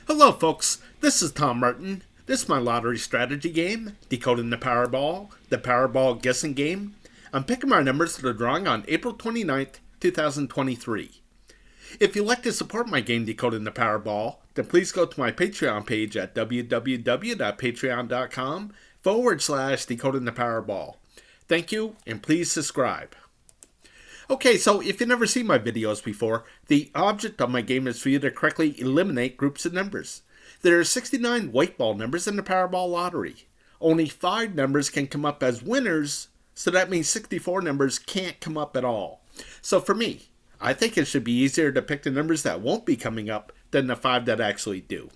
Hello folks, this is Tom Martin. This is my lottery strategy game, Decoding the Powerball guessing game. I'm picking my numbers for the drawing on April 29th, 2023. If you'd like to support my game Decoding the Powerball, then please go to my Patreon page at www.patreon.com/Decoding the Powerball. Thank you, and please subscribe. Okay, so if you've never seen my videos before, the object of my game is for you to correctly eliminate groups of numbers. There are 69 white ball numbers in the Powerball Lottery. Only 5 numbers can come up as winners, so that means 64 numbers can't come up at all. So for me, I think it should be easier to pick the numbers that won't be coming up than the 5 that actually do.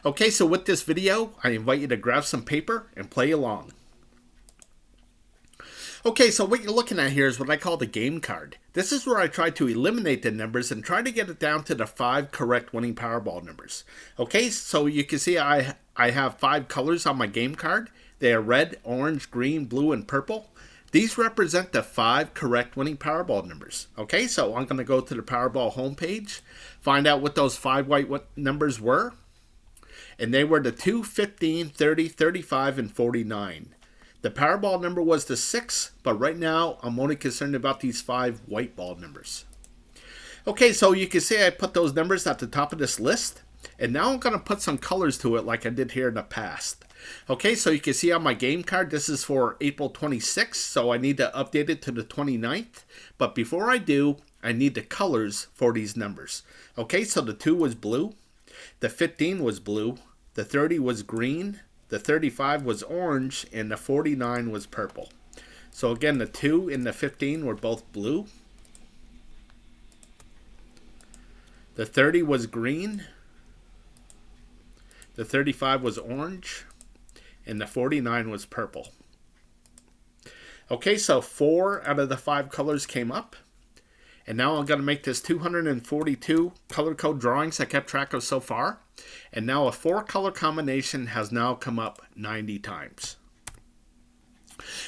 Okay, so with this video, I invite you to grab some paper and play along. Okay, so what you're looking at here is what I call the game card. This is where I try to eliminate the numbers and try to get it down to the 5 correct winning Powerball numbers. Okay, so you can see I have 5 colors on my game card. They are red, orange, green, blue, and purple. These represent the 5 correct winning Powerball numbers. Okay, so I'm going to go to the Powerball homepage, find out what those 5 white numbers were. And they were the 2, 15, 30, 35, and 49. The Powerball number was the 6, but right now I'm only concerned about these 5 white ball numbers. Okay, so you can see I put those numbers at the top of this list, and now I'm going to put some colors to it like I did here in the past. Okay, so you can see on my game card, this is for April 26th, so I need to update it to the 29th. But before I do, I need the colors for these numbers. Okay, so the 2 was blue, the 15 was blue, the 30 was green, the 35 was orange, and the 49 was purple. So again, the 2 and the 15 were both blue. The 30 was green. The 35 was orange. And the 49 was purple. Okay, so 4 out of the 5 colors came up. And now I'm going to make this 242 color code drawings I kept track of so far. And now a 4 color combination has now come up 90 times.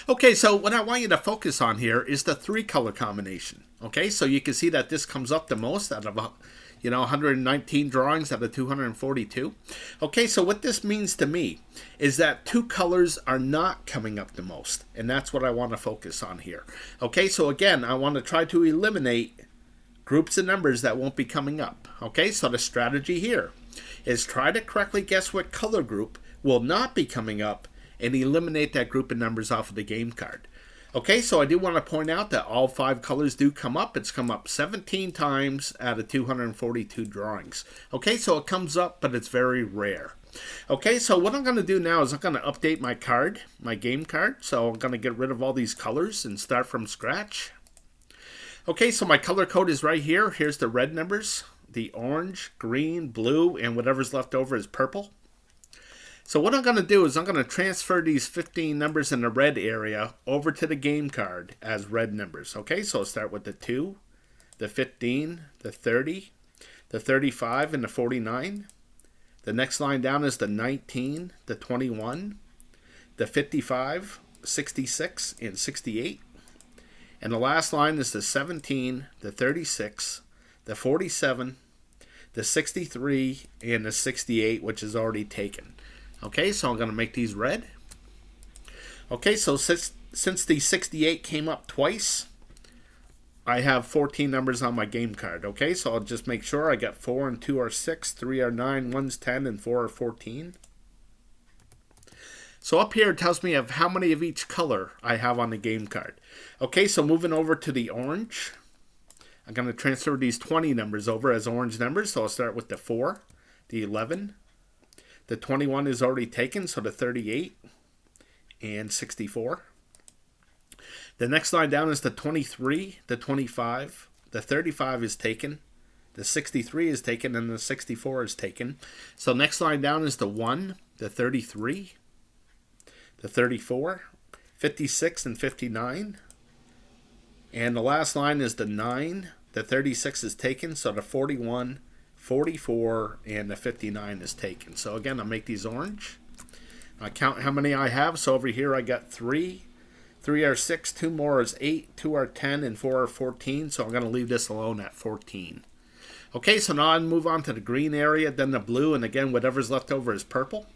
Okay, so what I want you to focus on here is the 3 color combination. Okay, so you can see that this comes up the most out of 119 drawings out of 242. Okay, so what this means to me is that 2 colors are not coming up the most, and that's what I want to focus on here. Okay, so again, I want to try to eliminate groups of numbers that won't be coming up. Okay, so the strategy here is try to correctly guess what color group will not be coming up and eliminate that group of numbers off of the game card. Okay, so I do want to point out that all 5 colors do come up. It's come up 17 times out of 242 drawings. Okay, so it comes up, but it's very rare. Okay, so what I'm going to do now is I'm going to update my card, my game card. So I'm going to get rid of all these colors and start from scratch. Okay, so my color code is right here. Here's the red numbers, the orange, green, blue, and whatever's left over is purple. So what I'm going to do is I'm going to transfer these 15 numbers in the red area over to the game card as red numbers. Okay, so I'll start with the 2, the 15, the 30, the 35, and the 49. The next line down is the 19, the 21, the 55, 66, and 68. And the last line is the 17, the 36, the 47, the 63, and the 68, which is already taken. Okay, so I'm going to make these red. Okay, so since the 68 came up twice, I have 14 numbers on my game card. Okay, so I'll just make sure I got 4 and 2 are 6, 3 are 9, 1's 10, and 4 are 14. So up here it tells me of how many of each color I have on the game card. Okay, so moving over to the orange, I'm going to transfer these 20 numbers over as orange numbers. So I'll start with the 4, the 11, the 21 is already taken, so the 38 and 64. The next line down is the 23, the 25, the 35 is taken, the 63 is taken, and the 64 is taken. So next line down is the 1, the 33, the 34, 56, and 59. And the last line is the 9, the 36 is taken, so the 41, 44, and the 59 is taken. So again, I'll make these orange. I count how many I have. So over here I got 3. 3 are 6, 2 more is 8, 2 are 10, and 4 are 14. So I'm going to leave this alone at 14. Okay, so now I move on to the green area, then the blue, and again, whatever's left over is purple.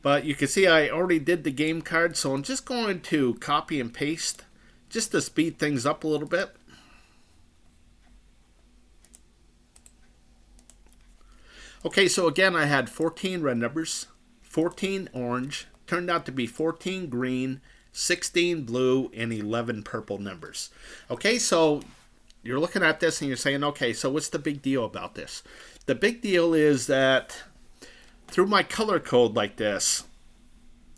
But you can see I already did the game card, so I'm just going to copy and paste just to speed things up a little bit. Okay, so again, I had 14 red numbers, 14 orange, turned out to be 14 green, 16 blue, and 11 purple numbers. Okay, so you're looking at this and you're saying, okay, so what's the big deal about this? The big deal is that through my color code like this,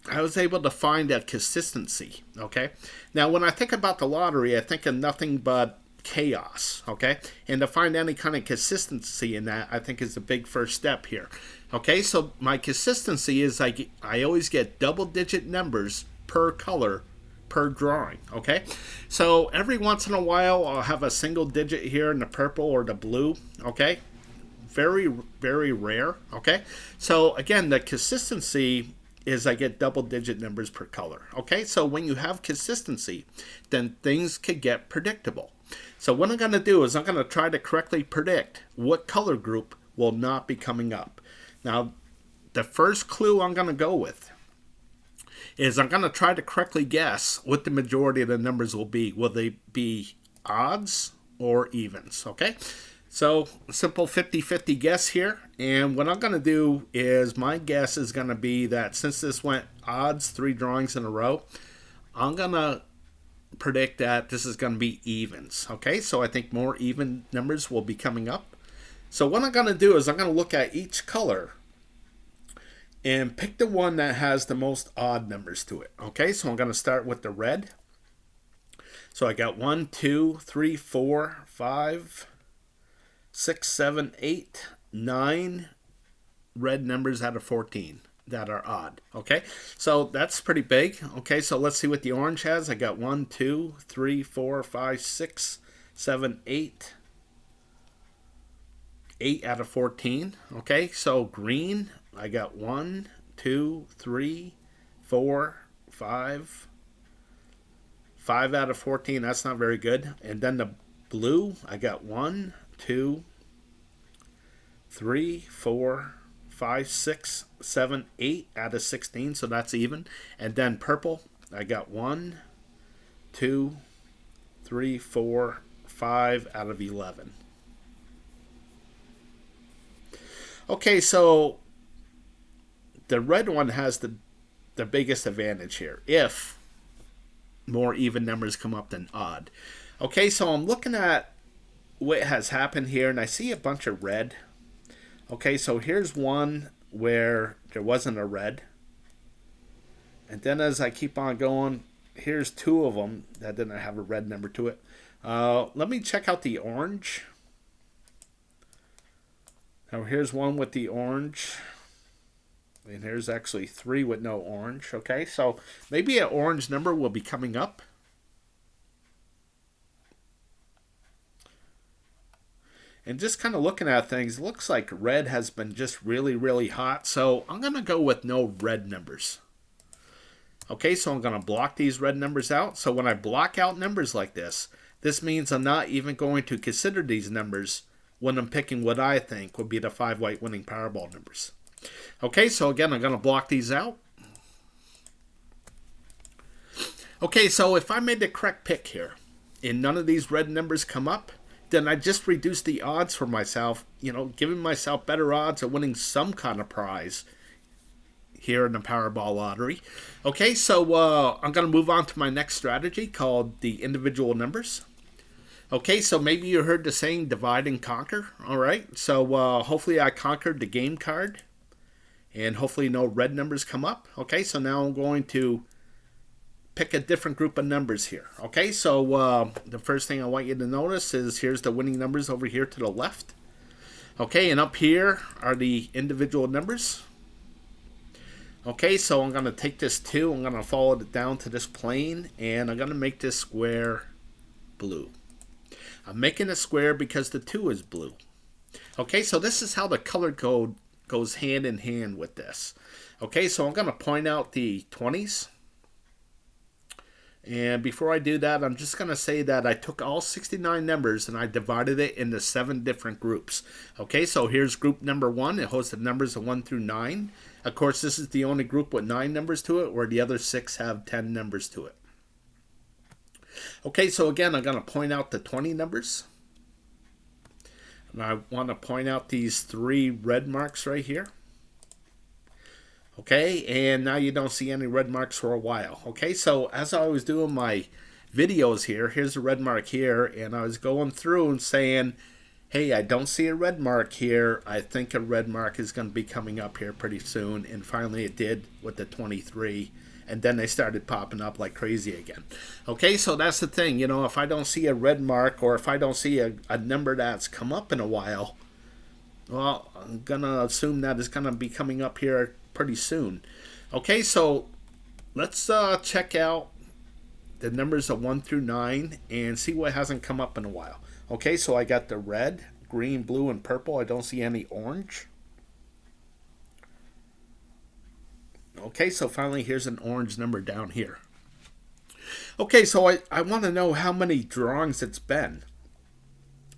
I was able to find that consistency, okay? Now, when I think about the lottery, I think of nothing but chaos, okay? And to find any kind of consistency in that, I think is the big first step here. Okay, so my consistency is I always get double-digit numbers per color per drawing, okay? So every once in a while, I'll have a single digit here in the purple or the blue, okay? Very, very rare, okay? So again, the consistency is I get double-digit numbers per color, okay? So when you have consistency, then things could get predictable. So what I'm going to do is I'm going to try to correctly predict what color group will not be coming up. Now, the first clue I'm going to go with is I'm going to try to correctly guess what the majority of the numbers will be. Will they be odds or evens, okay? So, simple 50-50 guess here. And what I'm going to do is my guess is going to be that since this went odds 3 drawings in a row, I'm going to predict that this is going to be evens, okay? So I think more even numbers will be coming up. So what I'm going to do is I'm going to look at each color and pick the one that has the most odd numbers to it, okay? So I'm going to start with the red. So I got 1, 2, 3, 4, 5, 6, 7, 8, 9 red numbers out of 14 that are odd, okay? So that's pretty big, okay? So let's see what the orange has. I got 1, 2, 3, 4, 5, 6, 7, 8. 8 out of 14, okay? So green, I got 1, 2, 3, 4, 5. 5 out of 14, that's not very good. And then the blue, I got 1, 2, 3, 4, 5, 6, 7, 8 out of 16, so that's even. And then purple, I got 1, 2, 3, 4, 5 out of 11. Okay, so the red one has the biggest advantage here, if more even numbers come up than odd. Okay, so I'm looking at what has happened here, and I see a bunch of red. Okay, so here's one where there wasn't a red. And then as I keep on going, here's 2 of them that didn't have a red number to it. Let me check out the orange. Now here's one with the orange. And here's actually 3 with no orange. Okay, so maybe an orange number will be coming up. And just kind of looking at things, it looks like red has been just really, really hot. So I'm going to go with no red numbers. Okay, so I'm going to block these red numbers out. So when I block out numbers like this means I'm not even going to consider these numbers when I'm picking what I think would be the 5 white winning Powerball numbers. Okay, so again, I'm going to block these out. Okay, so if I made the correct pick here and none of these red numbers come up, then I just reduce the odds for myself, giving myself better odds of winning some kind of prize here in the Powerball Lottery. Okay, so I'm going to move on to my next strategy called the individual numbers. Okay, so maybe you heard the saying divide and conquer, all right? So hopefully I conquered the game card, and hopefully no red numbers come up. Okay, so now I'm going to pick a different group of numbers here. Okay, so the first thing I want you to notice is here's the winning numbers over here to the left. Okay, and up here are the individual numbers. Okay, so I'm going to take this 2, I'm going to follow it down to this plane, and I'm going to make this square blue. I'm making a square because the 2 is blue. Okay, so this is how the color code goes hand in hand with this. Okay, so I'm going to point out the 20s. And before I do that, I'm just going to say that I took all 69 numbers and I divided it into 7 different groups. Okay, so here's group number 1. It holds the numbers of 1 through 9. Of course, this is the only group with 9 numbers to it, where the other 6 have 10 numbers to it. Okay, so again, I'm going to point out the 20 numbers. And I want to point out these 3 red marks right here. Okay, and now you don't see any red marks for a while. Okay, so as I was doing my videos here, here's a red mark here, and I was going through and saying, hey, I don't see a red mark here. I think a red mark is going to be coming up here pretty soon. And finally it did with the 23. And then they started popping up like crazy again. Okay, so that's the thing. You know, if I don't see a red mark, or if I don't see a number that's come up in a while, well, I'm going to assume that it's going to be coming up here pretty soon. Okay, so let's check out the numbers of 1 through 9 and see what hasn't come up in a while. Okay, so I got the red, green, blue, and purple. I don't see any orange. Okay, so finally here's an orange number down here. Okay, so I want to know how many drawings it's been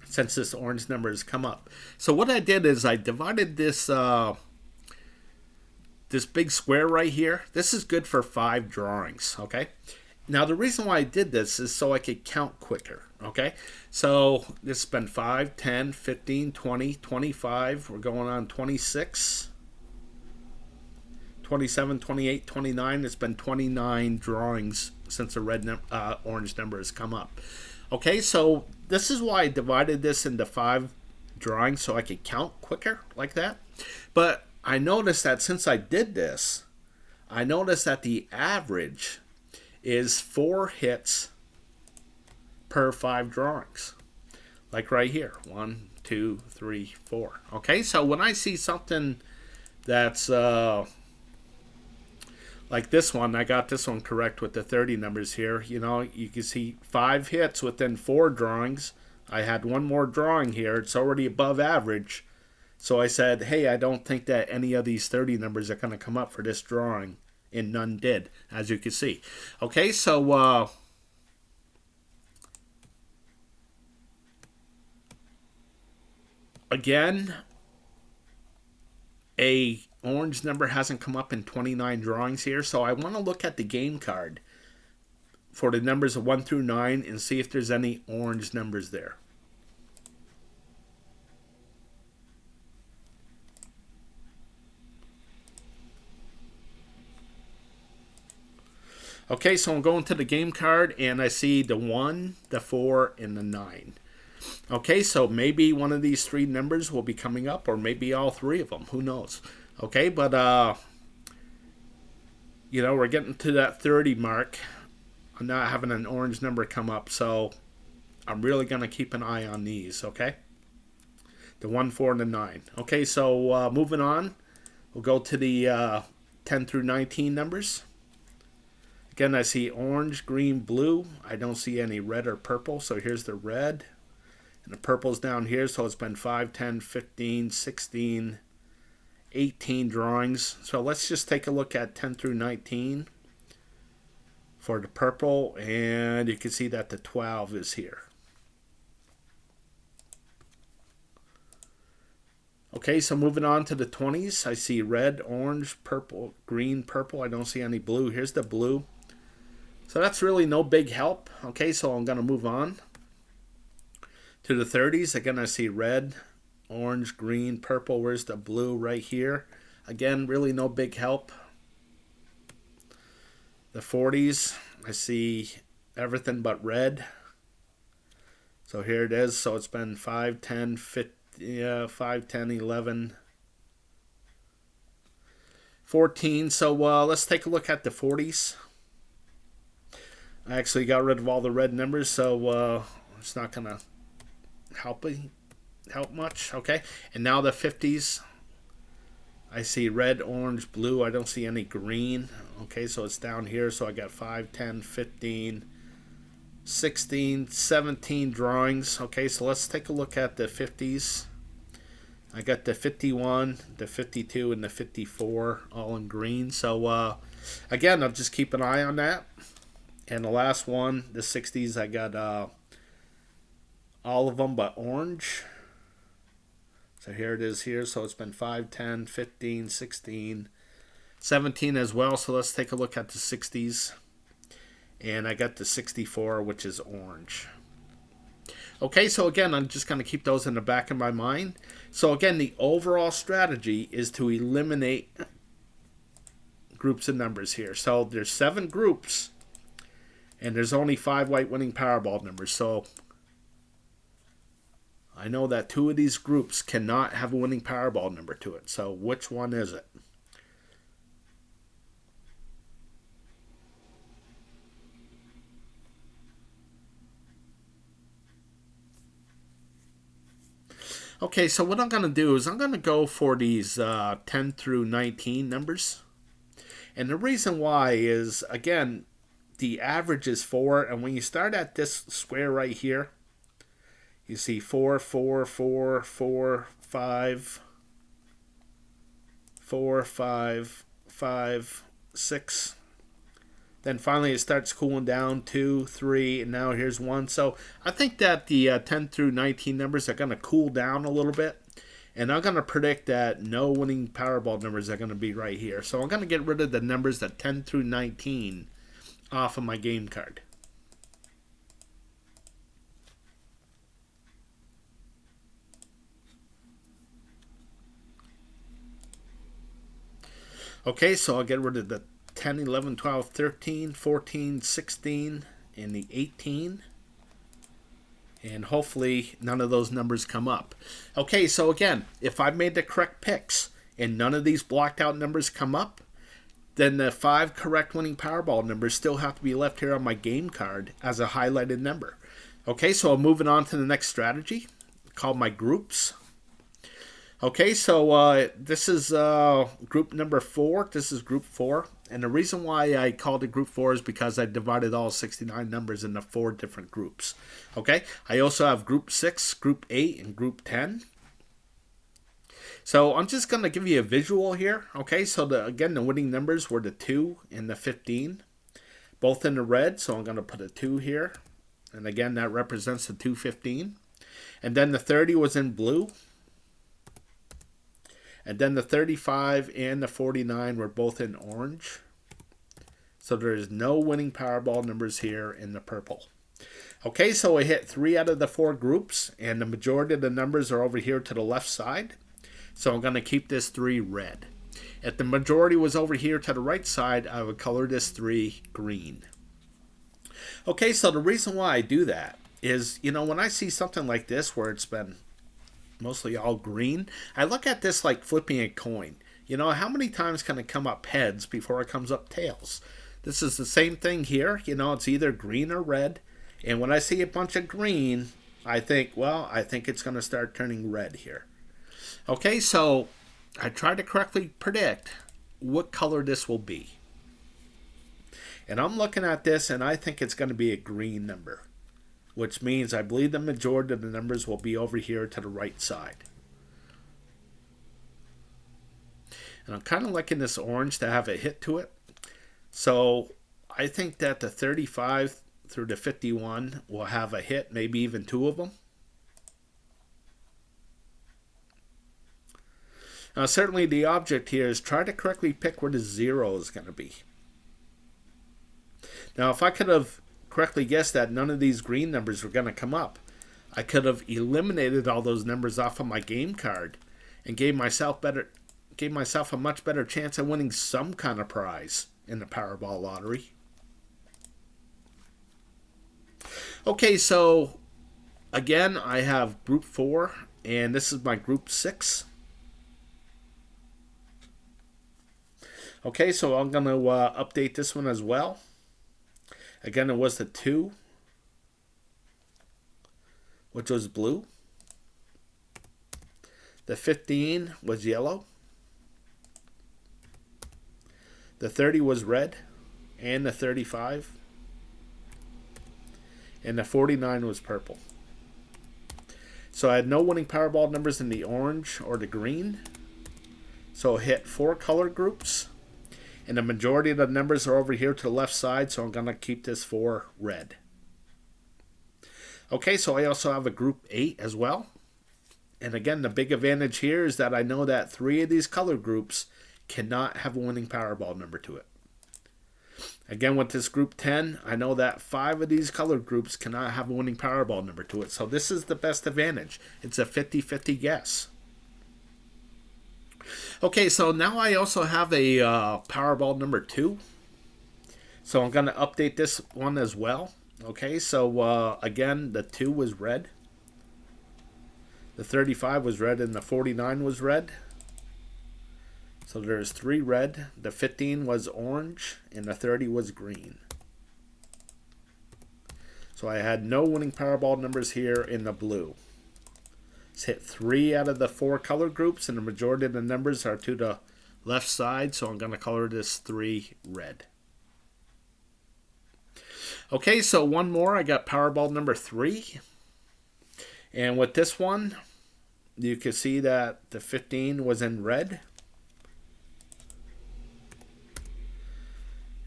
since this orange number has come up. So what I did is I divided this this big square right here. This is good for 5 drawings, okay? Now the reason why I did this is so I could count quicker, okay? So this has been 5, 10, 15, 20, 25. We're going on 26, 27, 28, 29. It's been 29 drawings since the orange number has come up. Okay, so this is why I divided this into 5 drawings so I could count quicker like that. But I noticed that since I did this, I noticed that the average is 4 hits per 5 drawings. Like right here, 1, 2, 3, 4. Okay, so when I see something that's like this one, I got this one correct with the 30 numbers here. You know, you can see 5 hits within 4 drawings. I had one more drawing here. It's already above average. So I said, hey, I don't think that any of these 30 numbers are going to come up for this drawing. And none did, as you can see. Okay, so again, a orange number hasn't come up in 29 drawings here. So I want to look at the game card for the numbers of 1 through 9 and see if there's any orange numbers there. Okay, so I'm going to the game card and I see the 1, the 4, and the 9. Okay, so maybe one of these 3 numbers will be coming up, or maybe all 3 of them. Who knows? Okay, but you know, we're getting to that 30 mark. I'm not having an orange number come up, so I'm really going to keep an eye on these, okay? The 1, 4, and the 9. Okay, so moving on, we'll go to the 10 through 19 numbers. Again, I see orange, green, blue. I don't see any red or purple, so here's the red. And the purple's down here, so it's been 5, 10, 15, 16, 18 drawings. So let's just take a look at 10 through 19 for the purple, and you can see that the 12 is here. Okay, so moving on to the 20s, I see red, orange, purple, green, purple. I don't see any blue. Here's the blue. So that's really no big help. Okay, so I'm going to move on to the 30s. Again, I see red, orange, green, purple. Where's the blue? Right here. Again, really no big help. The 40s, I see everything but red. So here it is. So it's been 5, 10, 15, 5, 10, 11, 14. So let's take a look at the 40s. I actually got rid of all the red numbers, so it's not going to help much. Okay, and now the 50s. I see red, orange, blue. I don't see any green. Okay, so it's down here. So I got 5, 10, 15, 16, 17 drawings. Okay, so let's take a look at the 50s. I got the 51, the 52, and the 54 all in green. So again, I'll just keep an eye on that. And the last one, the 60s, I got all of them but orange. So here it is here. So it's been 5, 10, 15, 16, 17 as well. So let's take a look at the 60s. And I got the 64, which is orange. Okay, so again, I'm just going to keep those in the back of my mind. So again, the overall strategy is to eliminate groups of numbers here. So there's 7 groups, and there's only 5 white winning Powerball numbers. So I know that 2 of these groups cannot have a winning Powerball number to it. So which one is it? Okay, so what I'm going to do is I'm going to go for these 10 through 19 numbers. And the reason why is, again, the average is 4. And when you start at this square right here, you see 4, 4, 4, 4, 5, 4, 5, 5, 6. Then finally it starts cooling down, 2, 3, and now here's 1. So I think that the 10 through 19 numbers are going to cool down a little bit. And I'm going to predict that no winning Powerball numbers are going to be right here. So I'm going to get rid of the numbers that 10 through 19 off of my game card. Okay, so I'll get rid of the 10, 11, 12, 13, 14, 16, and the 18. And hopefully none of those numbers come up. Okay, so again, if I've made the correct picks and none of these blocked out numbers come up, then the 5 correct winning Powerball numbers still have to be left here on my game card as a highlighted number. Okay, so I'm moving on to the next strategy called my groups. Okay, so this is group number 4. This is group 4. And the reason why I called it group 4 is because I divided all 69 numbers into 4 different groups. Okay, I also have group 6, group 8, and group 10. So I'm just going to give you a visual here. Okay, so again, the winning numbers were the 2 and the 15, both in the red. So I'm going to put a 2 here. And again, that represents the 215. And then the 30 was in blue. And then the 35 and the 49 were both in orange. So there's no winning Powerball numbers here in the purple. Okay, so I hit 3 out of the 4 groups, and the majority of the numbers are over here to the left side. So I'm going to keep this 3 red. If the majority was over here to the right side, I would color this 3 green. Okay, so the reason why I do that is, you know, when I see something like this where it's been mostly all green, I look at this like flipping a coin. You know, how many times can it come up heads before it comes up tails? This is the same thing here. You know, it's either green or red. And when I see a bunch of green, I think, well, I think it's going to start turning red here. Okay, so I try to correctly predict what color this will be. And I'm looking at this, and I think it's going to be a green number, which means I believe the majority of the numbers will be over here to the right side. And I'm kind of liking this orange to have a hit to it. So I think that the 35 through the 51 will have a hit, maybe even 2 of them. Now certainly the object here is try to correctly pick where the 0 is going to be. Now if I could have correctly guessed that none of these green numbers were going to come up, I could have eliminated all those numbers off of my game card and gave myself a much better chance of winning some kind of prize in the Powerball Lottery. Okay, so again, I have group 4, and this is my group 6. Okay, so I'm going to update this one as well. Again, it was the 2, which was blue. The 15 was yellow. The 30 was red, and the 35. And the 49 was purple. So I had no winning Powerball numbers in the orange or the green. So I hit 4 color groups. And the majority of the numbers are over here to the left side, so I'm going to keep this 4 red. Okay, so I also have a group 8 as well. And again, the big advantage here is that I know that 3 of these color groups cannot have a winning Powerball number to it. Again, with this group 10, I know that 5 of these color groups cannot have a winning Powerball number to it. So this is the best advantage. It's a 50-50 guess. Okay, so now I also have a Powerball number 2. So I'm going to update this one as well. Okay, so again, the 2 was red. The 35 was red and the 49 was red. So there's 3 red. The 15 was orange and the 30 was green. So I had no winning Powerball numbers here in the blue. It's hit 3 out of the 4 color groups, and the majority of the numbers are to the left side, so I'm going to color this 3 red. Okay, so one more. I got Powerball number 3. And with this one, you can see that the 15 was in red.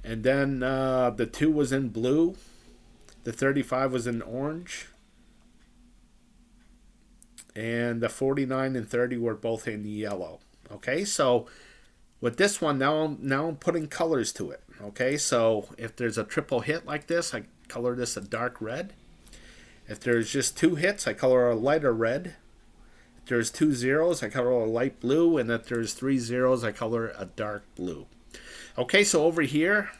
And then the 2 was in blue. The 35 was in orange. And the 49 and 30 were both in yellow. Okay, so with this one, now I'm putting colors to it. Okay, so if there's a triple hit like this, I color this a dark red. If there's just 2 hits, I color a lighter red. If there's 2 zeros, I color a light blue. And if there's 3 zeros, I color a dark blue. Okay, so over here,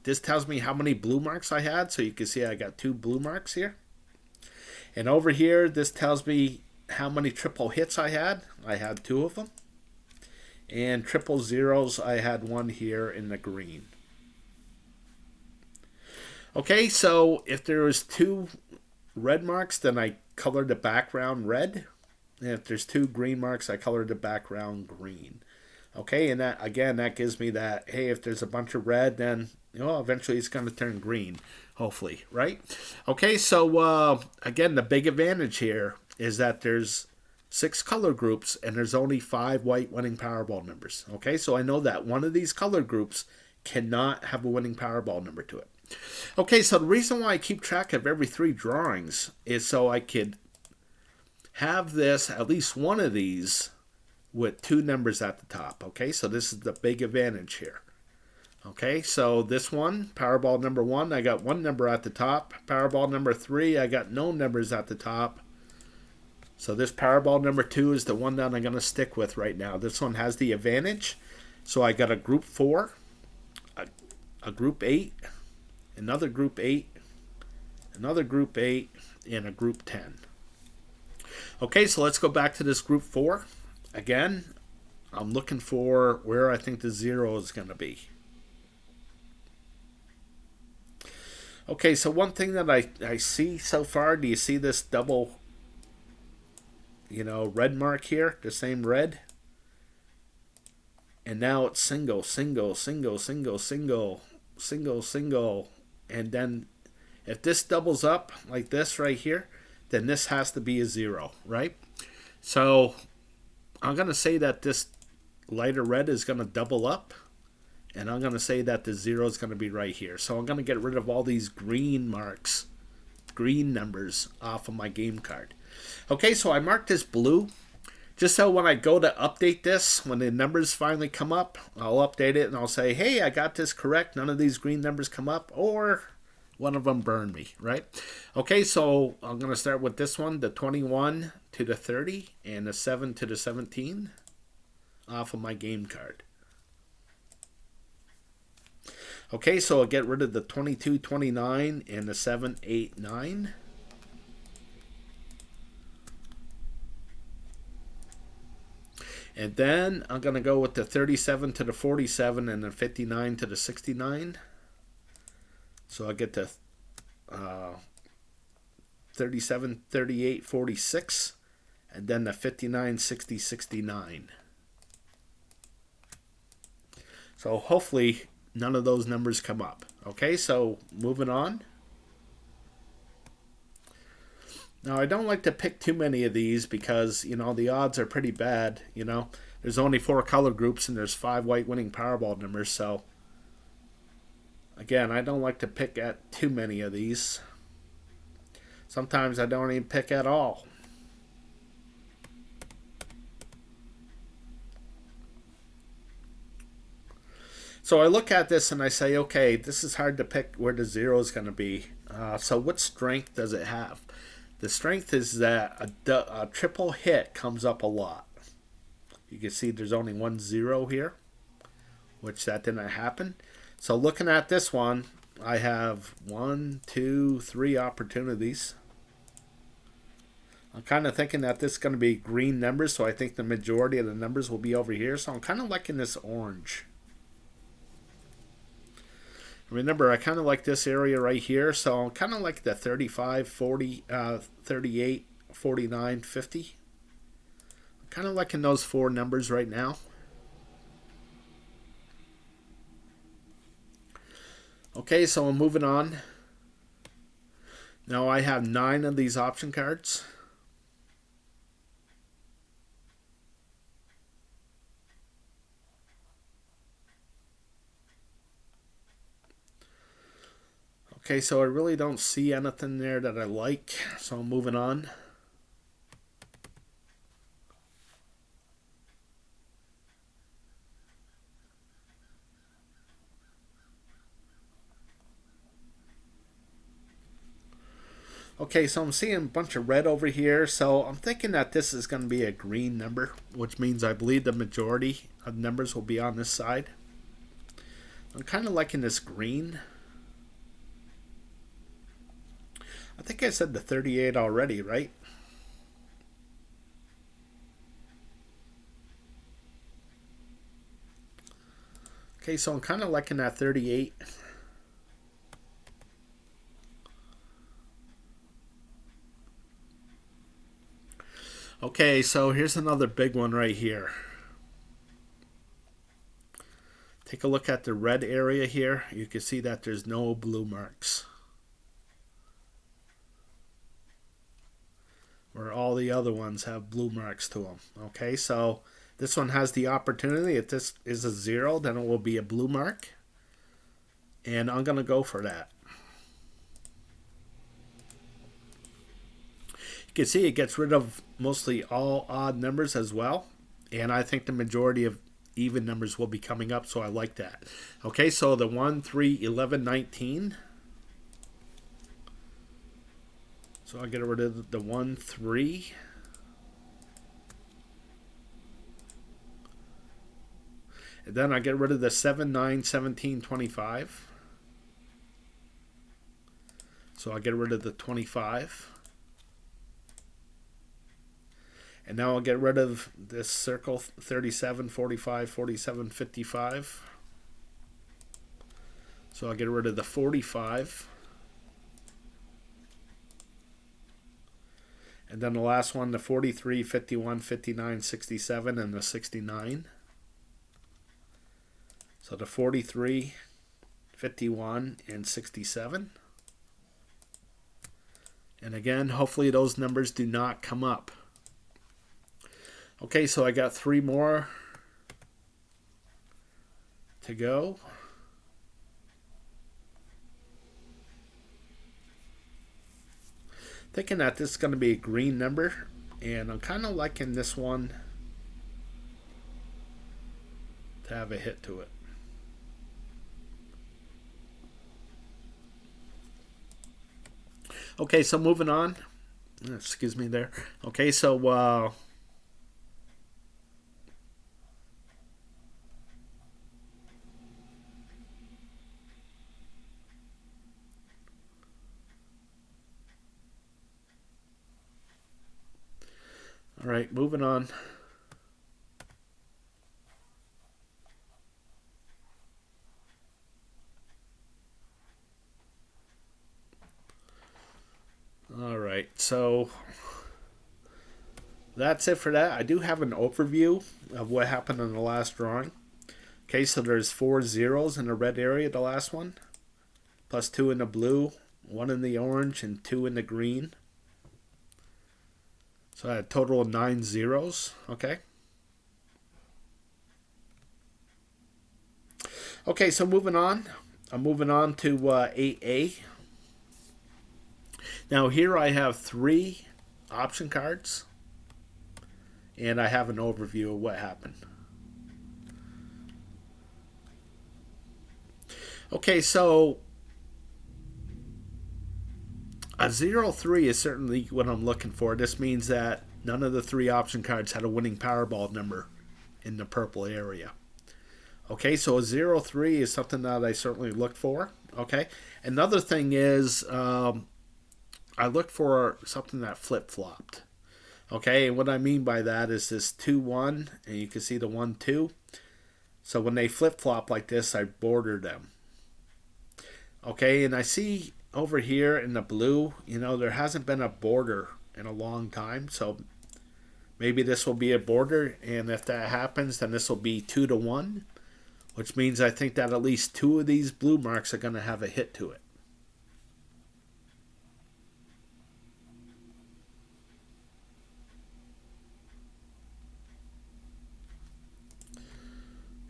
this tells me how many blue marks I had. So you can see I got 2 blue marks here. And over here, this tells me how many triple hits I had. I had 2 of them. And triple zeros, I had 1 here in the green. Okay, so if there was 2 red marks, then I colored the background red. And if there's 2 green marks, I colored the background green. Okay, and that again, that gives me that, hey, if there's a bunch of red, then eventually it's going to turn green, hopefully, right? Okay, so again, the big advantage here is that there's 6 color groups and there's only 5 white winning Powerball numbers. Okay, so I know that one of these color groups cannot have a winning Powerball number to it. Okay, so the reason why I keep track of every 3 drawings is so I could have this, at least one of these, with 2 numbers at the top. Okay, so this is the big advantage here. Okay, so this one, Powerball number 1, I got 1 number at the top. Powerball number 3, I got no numbers at the top. So this Powerball number 2 is the one that I'm going to stick with right now. This one has the advantage. So I got a group 4, a group 8, another group 8, another group 8, and a group 10. Okay, so let's go back to this group 4. Again, I'm looking for where I think the 0 is going to be. Okay, so one thing that I see so far, do you see this double, red mark here? The same red? And now it's single, single, single, single, single, single, single. And then if this doubles up like this right here, then this has to be a 0, right? So I'm going to say that this lighter red is going to double up. And I'm going to say that the 0 is going to be right here. So I'm going to get rid of all these green marks, green numbers off of my game card. Okay, so I marked this blue. Just so when I go to update this, when the numbers finally come up, I'll update it and I'll say, hey, I got this correct. None of these green numbers come up, or one of them burned me, right? Okay, so I'm going to start with this one, the 21 to the 30 and the 7 to the 17 off of my game card. Okay, so I'll get rid of the 22, 29 and the 7, 8, 9. And then I'm going to go with the 37 to the 47 and the 59 to the 69. So I get the 37, 38, 46, and then the 59, 60, 69. So hopefully none of those numbers come up. Okay, so moving on. Now I don't like to pick too many of these because, the odds are pretty bad. There's only 4 color groups and there's 5 white winning Powerball numbers. So Again, I don't like to pick at too many of these. Sometimes I don't even pick at all. So I look at this and I say, okay, this is hard to pick where the zero is going to be. So what strength does it have? The strength is that a triple hit comes up a lot. You can see there's only 1 0 here, which that didn't happen. So looking at this one, I have 1, 2, 3 opportunities. I'm kind of thinking that this is going to be green numbers, so I think the majority of the numbers will be over here. So I'm kind of liking this orange. Remember, I kind of like this area right here, so I'm kind of like the 35, 40, 38, 49, 50. I'm kind of liking those 4 numbers right now. Okay, so I'm moving on. Now I have 9 of these option cards. Okay, so I really don't see anything there that I like, so I'm moving on. Okay, so I'm seeing a bunch of red over here, so I'm thinking that this is going to be a green number, which means I believe the majority of numbers will be on this side. I'm kind of liking this green. I think I said the 38 already, right? Okay, so I'm kind of liking that 38. Okay, so here's another big one right here. Take a look at the red area here. You can see that there's no blue marks, where all the other ones have blue marks to them. Okay, so this one has the opportunity. If this is a 0, then it will be a blue mark. And I'm going to go for that. You can see it gets rid of mostly all odd numbers as well. And I think the majority of even numbers will be coming up, so I like that. Okay, so the 1, 3, 11, 19. So I'll get rid of the 1, 3. And then I get rid of the 7, 9, 17, 25. So I'll get rid of the 25. And now I'll get rid of this circle 37, 45, 47, 55. So I'll get rid of the 45. And then the last one, the 43, 51, 59, 67, and the 69. So the 43, 51, and 67. And again, hopefully those numbers do not come up. Okay, so I got 3 more to go. Thinking that this is going to be a green number, and I'm kind of liking this one to have a hit to it. Okay, so moving on. Excuse me there. Okay, so all right, moving on. All right, so that's it for that. I do have an overview of what happened in the last drawing. Okay, so there's 4 zeros in the red area, the last one, plus 2 in the blue, 1 in the orange, and 2 in the green. So I had a total of 9 zeros. Okay. Okay, so moving on. I'm moving on to 8A. Now here I have 3 option cards, and I have an overview of what happened. Okay, so a 0-3 is certainly what I'm looking for. This means that none of the 3 option cards had a winning Powerball number in the purple area. Okay, so a 0-3 is something that I certainly look for. Okay, another thing is I look for something that flip-flopped. Okay, and what I mean by that is this 2-1, and you can see the 1-2. So when they flip-flop like this, I border them. Okay, and I see over here in the blue, there hasn't been a border in a long time, so maybe this will be a border, and if that happens, then this will be 2-1, which means I think that at least 2 of these blue marks are going to have a hit to it.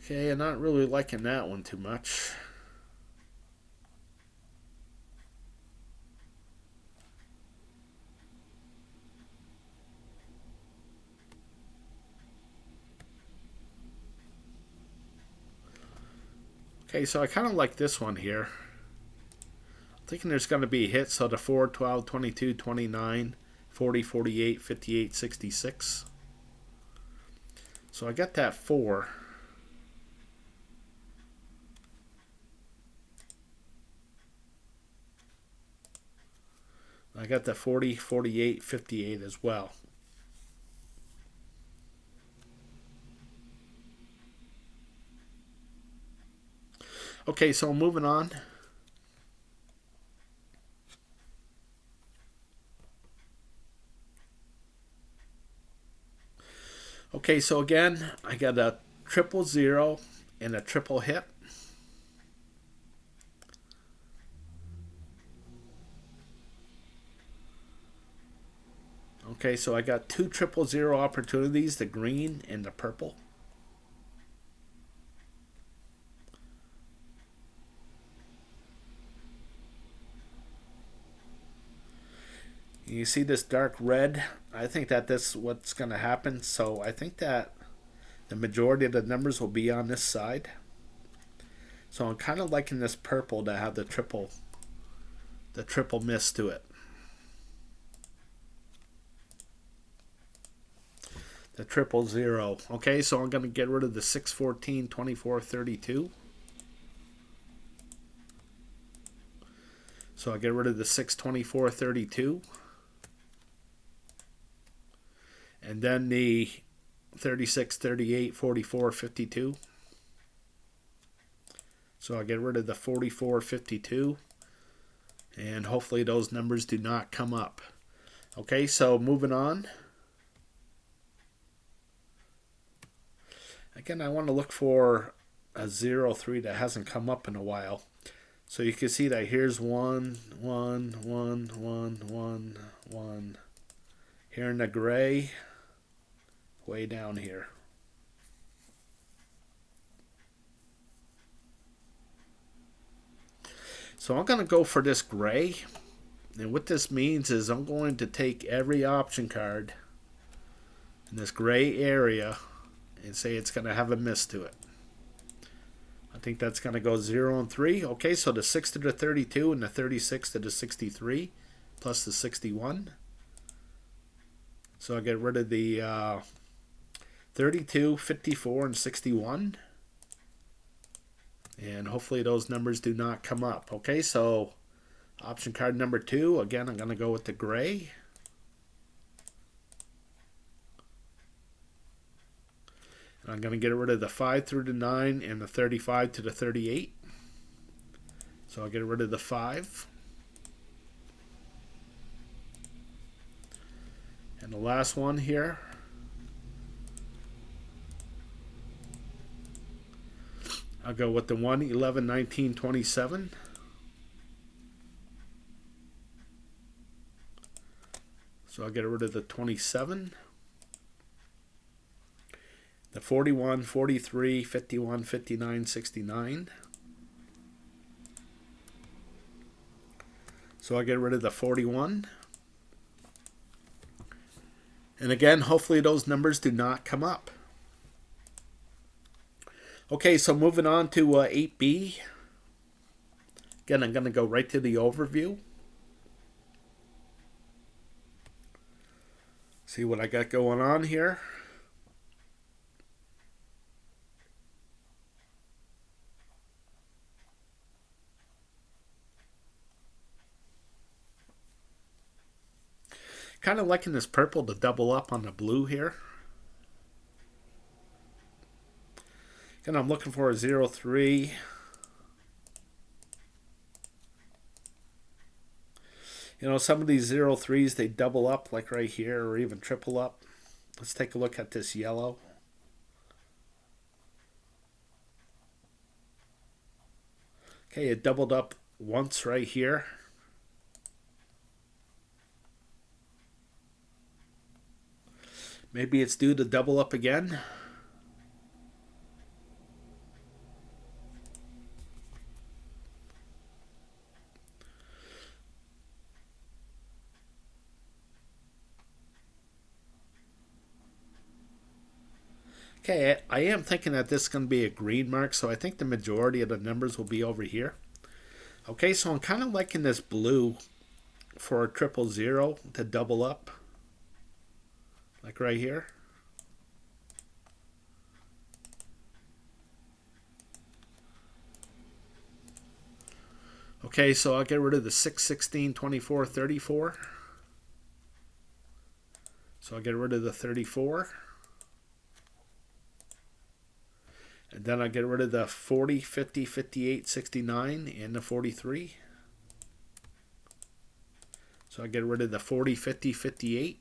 Okay, I'm not really liking that one too much. Okay, so I kind of like this one here. I'm thinking there's going to be a hit, so the 4, 12, 22, 29, 40, 48, 58, 66. So I got that 4. I got the 40, 48, 58 as well. Okay, so moving on. Okay, so again, I got a 000 and a triple hit. Okay, so I got 2 000 opportunities, the green and the purple. You see this dark red? I think that this is what's going to happen. So I think that the majority of the numbers will be on this side. So I'm kind of liking this purple to have the triple miss to it. The 000. Okay, so I'm going to get rid of the 6, 14, 24, 32. So I get rid of the 6, 24, 32. And then the 36, 38, 44, 52. So I'll get rid of the 44, 52. And hopefully those numbers do not come up. Okay, so moving on. Again, I want to look for a 0-3 that hasn't come up in a while. So you can see that here's 1, 1, 1, 1, 1, 1. Here in the gray, way down here. So I'm going to go for this gray. And what this means is I'm going to take every option card in this gray area and say it's going to have a miss to it. I think that's going to go 0 and 3. Okay, so the 6 to the 32 and the 36 to the 63 plus the 61. So I'll get rid of the 32, 54, and 61. And hopefully those numbers do not come up. Okay, so option card number 2. Again, I'm going to go with the gray. And I'm going to get rid of the 5 through the 9 and the 35 to the 38. So I'll get rid of the 5. And the last one here. I'll go with the 1, 11, 19, 27. So I'll get rid of the 27. The 41, 43, 51, 59, 69. So I get rid of the 41. And again, hopefully those numbers do not come up. Okay, so moving on to 8B. Again, I'm going to go right to the overview. See what I got going on here. Kind of liking this purple to double up on the blue here. And I'm looking for a 0-3. You know, some of these 0-3s, they double up like right here or even triple up. Let's take a look at this yellow. Okay, it doubled up once right here. Maybe it's due to double up again. Okay, I am thinking that this is going to be a green mark, so I think the majority of the numbers will be over here. Okay, so I'm kind of liking this blue for a 000 to double up. Like right here. Okay, so I'll get rid of the 6, 16, 24, 34. So I'll get rid of the 34. And then I'll get rid of the 40, 50, 58, 69, and the 43. So I'll get rid of the 40, 50, 58.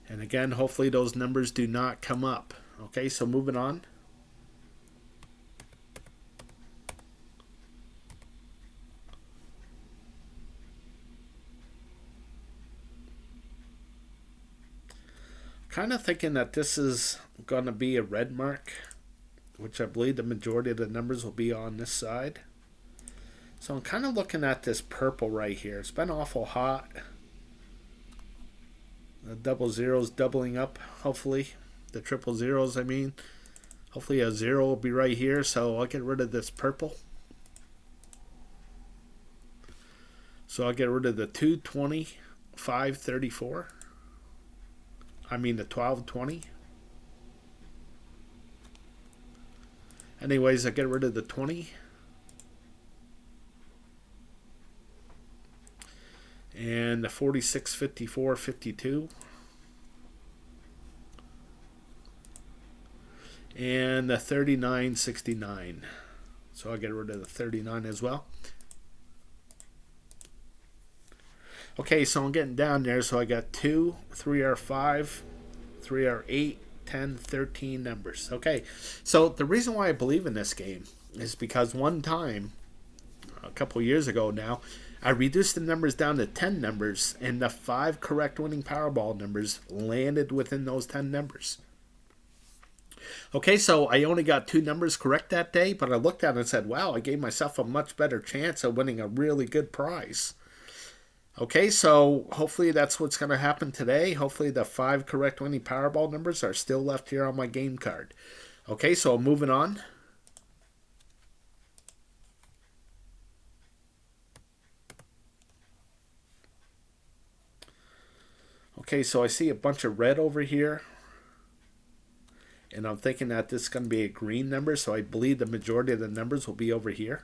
And again, hopefully those numbers do not come up. Okay, so moving on. Kind of thinking that this is going to be a red mark, which I believe the majority of the numbers will be on this side. So I'm kind of looking at this purple right here. It's been awful hot. The double zeros doubling up, hopefully. The triple zeros, I mean. Hopefully a 0 will be right here, so I'll get rid of this purple. So I'll get rid of the 2, 20, 5, 34. I mean the 12, 20. Anyways, I get rid of the 20. And the 46, 54, 52. And the 39, 69. So I'll get rid of the 39 as well. Okay, so I'm getting down there. So I got 2, 3R5, 3R8, 10, 13 numbers. Okay, so the reason why I believe in this game is because one time, a couple years ago now, I reduced the numbers down to 10 numbers, and the 5 correct winning Powerball numbers landed within those 10 numbers. Okay, so I only got 2 numbers correct that day, but I looked at it and said, wow, I gave myself a much better chance of winning a really good prize. Okay, so hopefully that's what's going to happen today. Hopefully the 5 correct winning Powerball numbers are still left here on my game card. Okay, so moving on. Okay, so I see a bunch of red over here. And I'm thinking that this is going to be a green number, so I believe the majority of the numbers will be over here.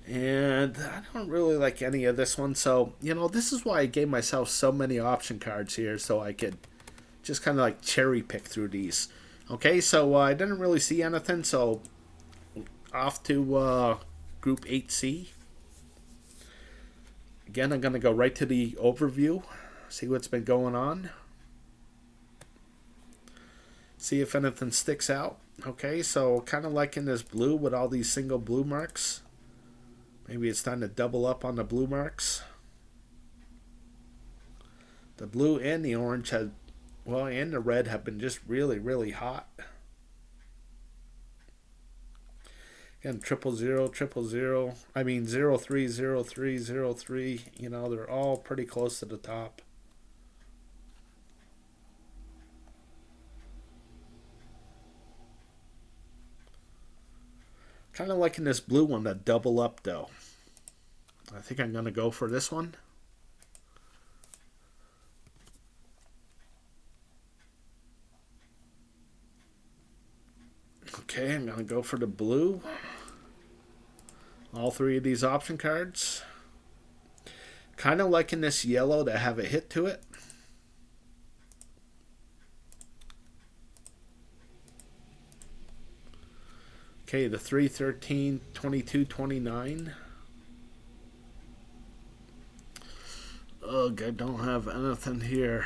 And I don't really like any of this one. So, you know, this is why I gave myself so many option cards here, so I could just kind of like cherry pick through these. Okay, so I didn't really see anything, so off to Group 8C. Again, I'm going to go right to the overview, see what's been going on. See if anything sticks out. Okay, so kind of liking this blue with all these single blue marks. Maybe it's time to double up on the blue marks. The blue and the orange have, well, and the red have been just really, really hot. Again, 000, I mean 030303. You know, they're all pretty close to the top. Kind of liking this blue one to double up though. I think I'm going to go for this one. Okay, I'm going to go for the blue. All three of these option cards. Kind of liking this yellow to have a hit to it. Okay, the 3, 13, 22, 29. Ugh, I don't have anything here.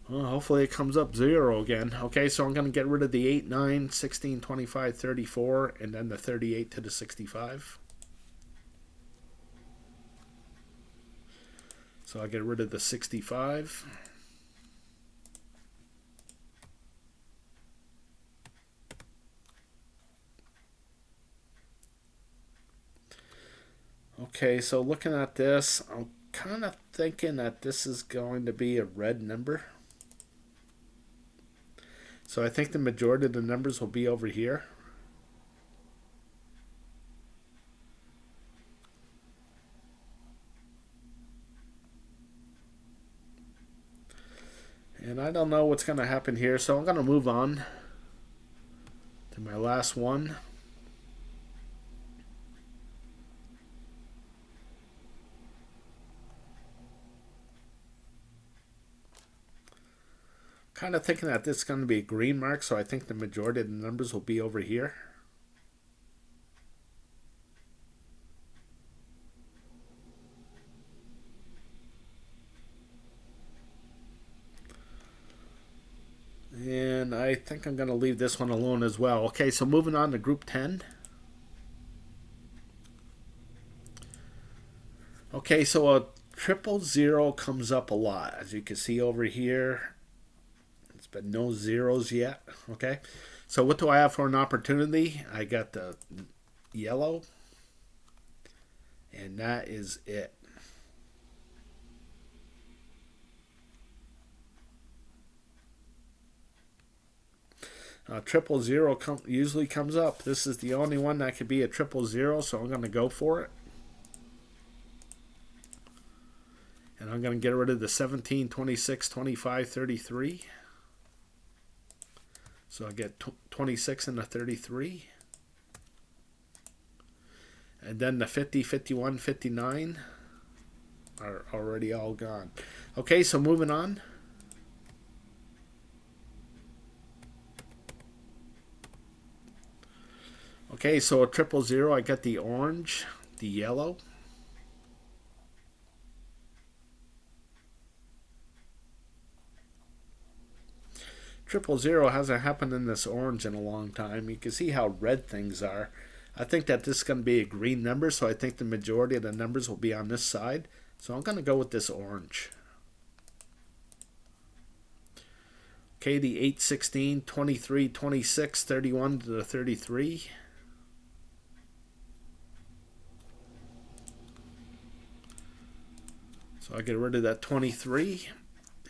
Well, hopefully it comes up 0 again. Okay, so I'm going to get rid of the 8, 9, 16, 25, 34, and then the 38 to the 65. So I get rid of the 65. Okay, so looking at this, I'm kind of thinking that this is going to be a red number. So I think the majority of the numbers will be over here. And I don't know what's going to happen here, so I'm going to move on to my last one. Kind of thinking that this is going to be a green mark, so I think the majority of the numbers will be over here. And I think I'm going to leave this one alone as well. Okay, so moving on to group 10. Okay, so a 000 comes up a lot, as you can see over here. It's been no zeros yet. Okay, so what do I have for an opportunity? I got the yellow, and that is it. Triple zero usually comes up. This is the only one that could be a 000, so I'm going to go for it. And I'm going to get rid of the 17, 26, 25, 33. So I get 26 and the 33. And then the 50, 51, 59 are already all gone. Okay, so moving on. Okay, so a 000, I got the orange, the yellow. Triple zero hasn't happened in this orange in a long time. You can see how red things are. I think that this is going to be a green number, so I think the majority of the numbers will be on this side. So I'm going to go with this orange. Okay, the 8, 16, 23, 26, 31 to the 33. So I get rid of that 23,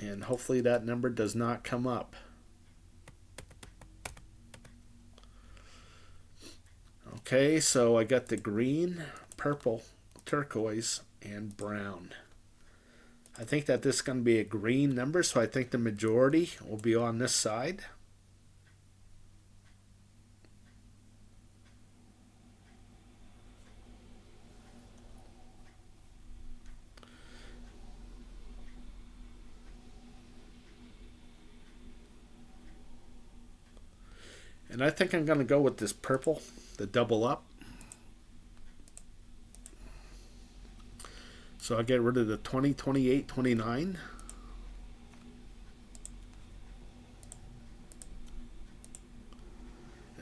and hopefully that number does not come up. Okay, so I got the green, purple, turquoise, and brown. I think that this is going to be a green number, so I think the majority will be on this side. And I think I'm going to go with this purple, the double up. So I'll get rid of the 20, 28, 29.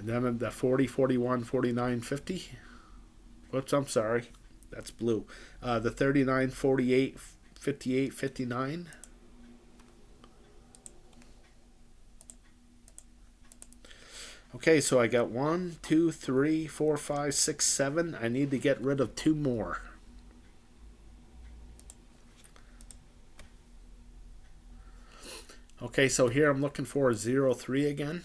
And then the 40, 41, 49, 50. Whoops, I'm sorry. That's blue. The 39, 48, 58, 59. Okay, so I got 1, 2, 3, 4, 5, 6, 7. I need to get rid of 2 more. Okay, so here I'm looking for a 0, 3 again.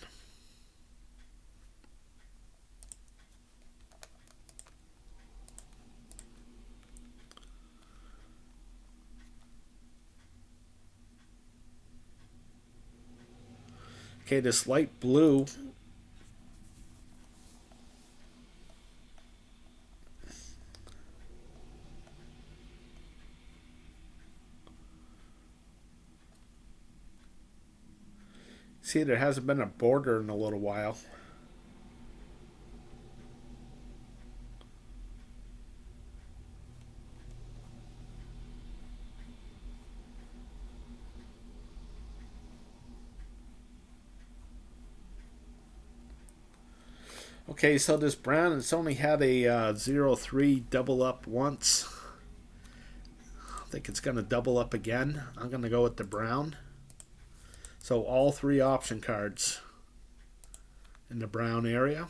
Okay, this light blue. See, there hasn't been a border in a little while. Okay, so this brown, it's only had a 0, 3 double up once. I think it's going to double up again. I'm going to go with the brown. So all 3 option cards in the brown area.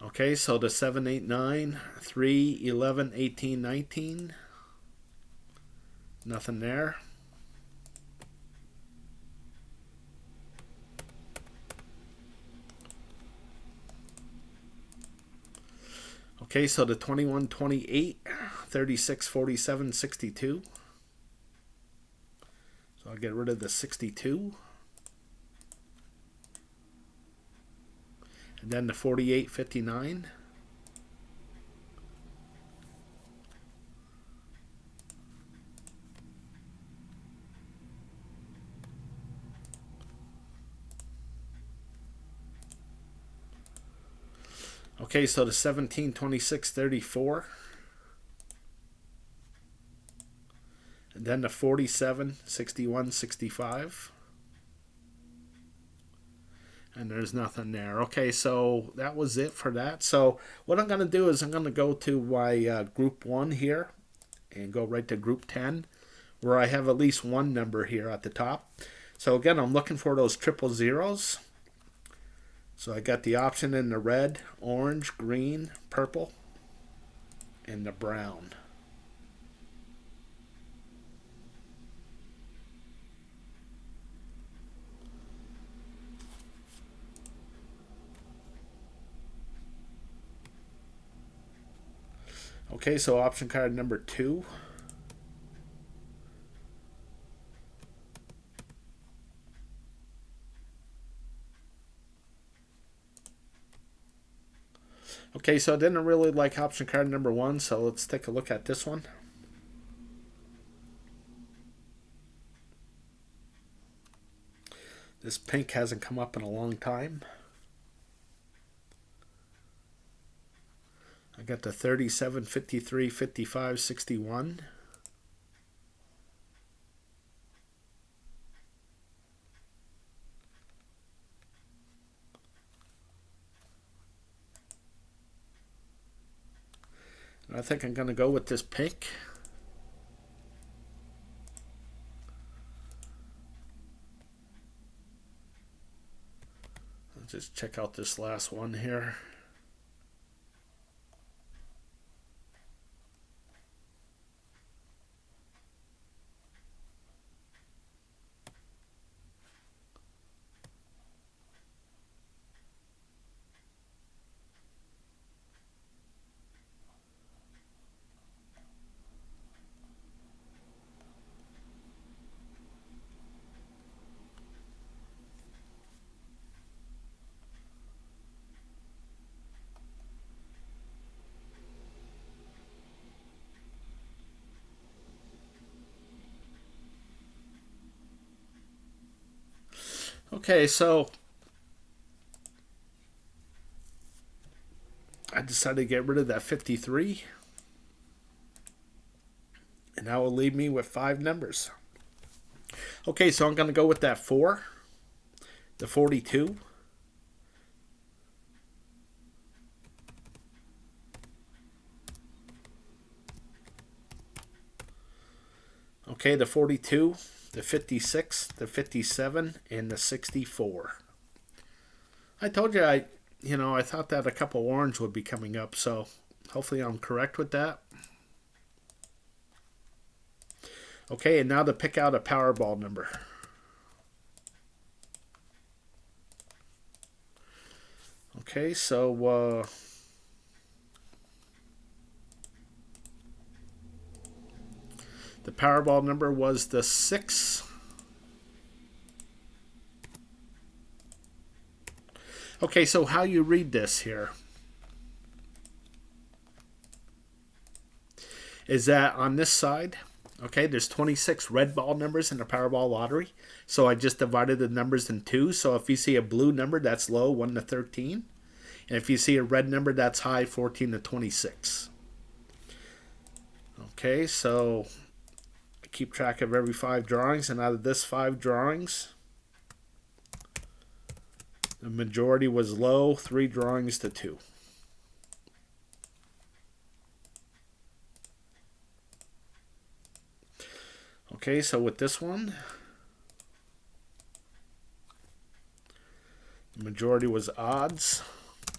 Okay, so the 7, 8, 9, 3, 11, 18, 19. Nothing there. Okay, so the 21, 28, 36, 47, 62. So I'll get rid of the 62. And then the 48, 59. Okay, so the 17, 26, 34. And then the 47, 61, 65. And there's nothing there. Okay, so that was it for that. So what I'm going to do is I'm going to go to my group 1 here and go right to group 10, where I have at least one number here at the top. So again, I'm looking for those triple zeros. So I got the option in the red, orange, green, purple, and the brown. Okay, so option card number 2. Okay, so I didn't really like option card number 1, so let's take a look at this one. This pink hasn't come up in a long time. I got the 37, 53, 55, 61. And I think I'm going to go with this pink. Let's just check out this last one here. Okay, so I decided to get rid of that 53. And that will leave me with 5 numbers. Okay, so I'm going to go with that 4. the 42, okay, the 42, the 56, the 57, and the 64. I told you I thought that a couple orange would be coming up, so hopefully I'm correct with that. Okay, and now to pick out a Powerball number. Okay, so the Powerball number was the 6. Okay, so how you read this here is that on this side, okay, there's 26 red ball numbers in the Powerball Lottery. So I just divided the numbers in two. So if you see a blue number, that's low, 1 to 13. And if you see a red number, that's high, 14 to 26. Okay, so I keep track of every 5 drawings. And out of this 5 drawings, the majority was low, 3 drawings to 2. Okay, so with this one, the majority was odds.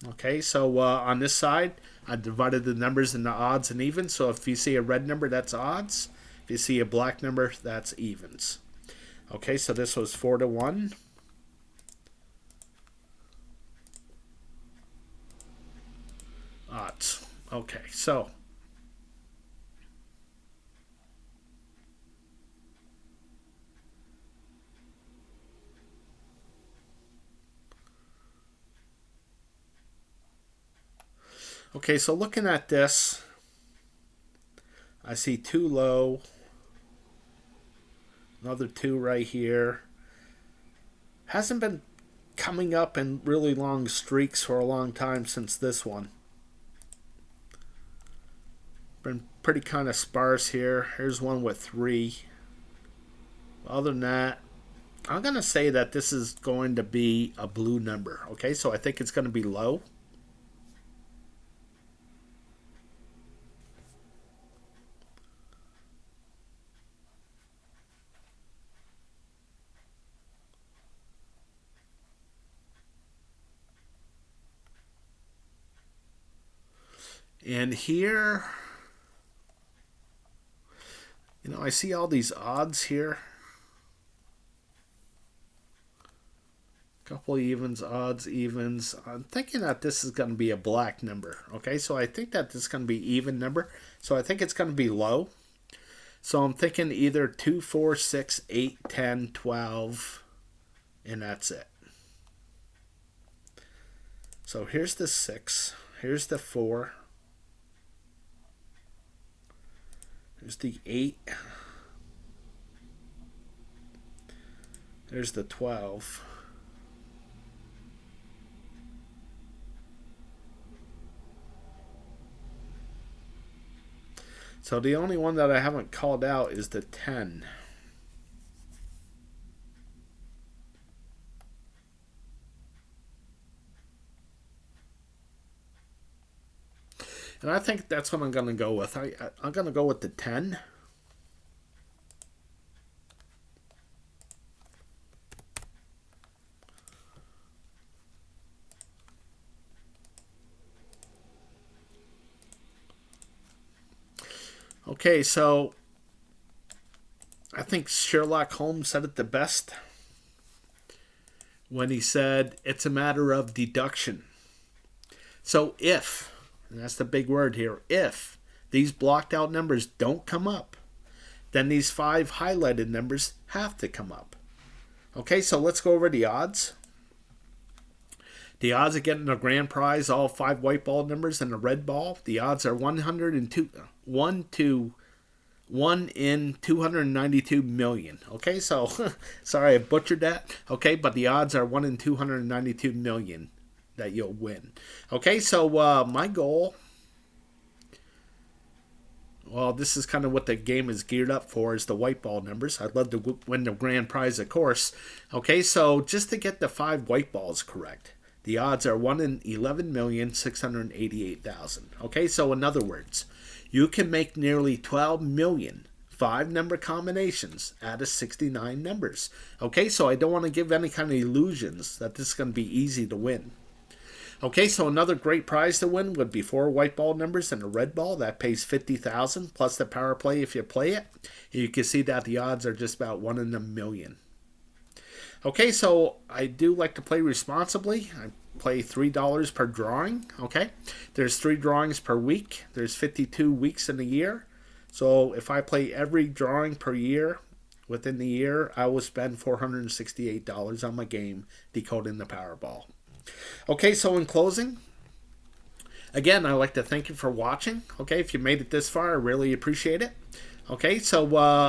Okay, so on this side, I divided the numbers into odds and evens. So if you see a red number, that's odds. If you see a black number, that's evens. Okay, so this was 4 to 1. Odds. Okay, so looking at this, I see 2 low, another 2 right here. Hasn't been coming up in really long streaks for a long time since this one. Been pretty kind of sparse here. Here's one with 3. Other than that, I'm going to say that this is going to be a blue number. Okay, so I think it's going to be low. And here, I see all these odds here. Couple evens, odds, evens. I'm thinking that this is going to be a black number. Okay, so I think that this is going to be even number. So I think it's going to be low. So I'm thinking either 2, 4, 6, 8, 10, 12, and that's it. So here's the 6. Here's the 4. There's the 8. There's the 12. So the only one that I haven't called out is the 10. And I think that's what I'm going to go with. I'm going to go with the 10. Okay, so I think Sherlock Holmes said it the best when he said it's a matter of deduction. So if, and that's the big word here, if these blocked out numbers don't come up, then these 5 highlighted numbers have to come up. Okay, so let's go over the odds. The odds of getting a grand prize, all 5 white ball numbers and a red ball, the odds are 1 in 292 million. Okay, so sorry I butchered that. Okay, but the odds are 1 in 292 million that you'll win. Okay, so my goal well, this is kind of what the game is geared up for, is the white ball numbers. I'd love to win the grand prize, of course. Okay, so just to get the 5 white balls correct, the odds are 1 in 11,688,000. Okay, so in other words, you can make nearly 12 million 5-number combinations out of 69 numbers. Okay, so I don't want to give any kind of illusions that this is going to be easy to win. Okay, so another great prize to win would be 4 white ball numbers and a red ball. That pays $50,000 plus the power play if you play it. You can see that the odds are just about 1 in a million. Okay, so I do like to play responsibly. I play $3 per drawing. Okay, there's 3 drawings per week. There's 52 weeks in a year. So if I play every drawing per year within the year, I will spend $468 on my game decoding the Powerball. Okay, so in closing, again, I'd like to thank you for watching. Okay, if you made it this far, I really appreciate it. Okay, so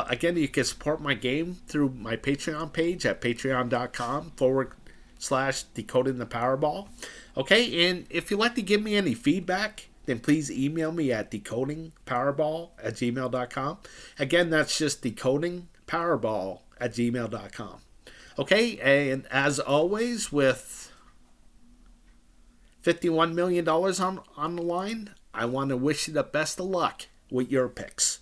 again, you can support my game through my Patreon page at patreon.com/decoding the Powerball. Okay, and if you'd like to give me any feedback, then please email me at decodingpowerball@gmail.com. Again, that's just decodingpowerball@gmail.com. Okay, and as always, with $51 million on the line, I want to wish you the best of luck with your picks.